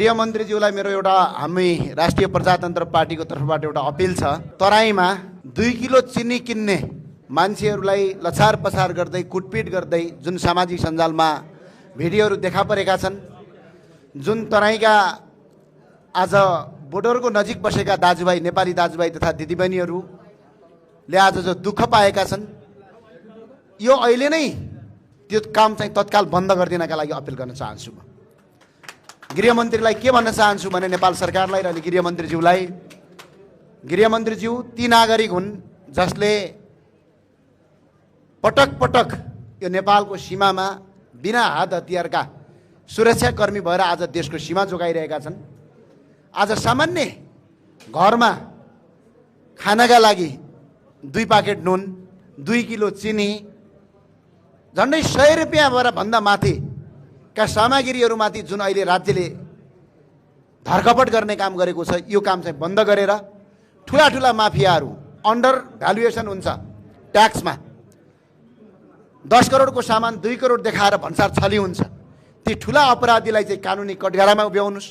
गृहमन्त्रीज्यूलाई मेरो एउटा हामी राष्ट्रिय प्रजातन्त्र पार्टीको तर्फबाट एउटा अपिल छ। तराईमा 2 किलो चिनी किन्ने मान्छेहरूलाई लछार पछार गर्दै कुटपिट गर्दै जुन सामाजिक सञ्जालमा भिडियोहरू देखा परेका छन्, जुन तराईका आज बोर्डरको नजिक बसेका दाजुभाइ, नेपाली दाजुभाइ तथा दिदीबहिनीहरूले आज जो दुःख पाएका छन्, यो अहिले नै त्यो काम चाहिँ तत्काल बन्द गरिदिनका लागि अपिल गर्न चाहन्छु। म गृहमन्त्रीलाई के भन्न चाहन्छु भने नेपाल सरकारलाई र अनि गृहमन्त्रीज्यू ती नागरिक हुन् जसले पटक पटक यो नेपालको सीमामा बिना हात हतियारका सुरक्षाकर्मी भएर आज देशको सीमा जोगाइरहेका छन्। आज सामान्य घरमा खानाका लागि 2 पाकेट नुन, 2 किलो चिनी, झन्डै 100 रुपियाँबाट भन्दा माथिका सामग्रीहरूमाथि जुन अहिले राज्यले धरकपट गर्ने काम गरेको छ, यो काम चाहिँ बन्द गरेर ठुला ठुला माफियाहरू अन्डर भ्यालुएसन हुन्छ ट्याक्समा 10 करोडको सामान 2 करोड देखाएर भन्सार छली हुन्छ, ती ठुला अपराधीलाई चाहिँ कानुनी कठघरामा उभ्याउनुस्।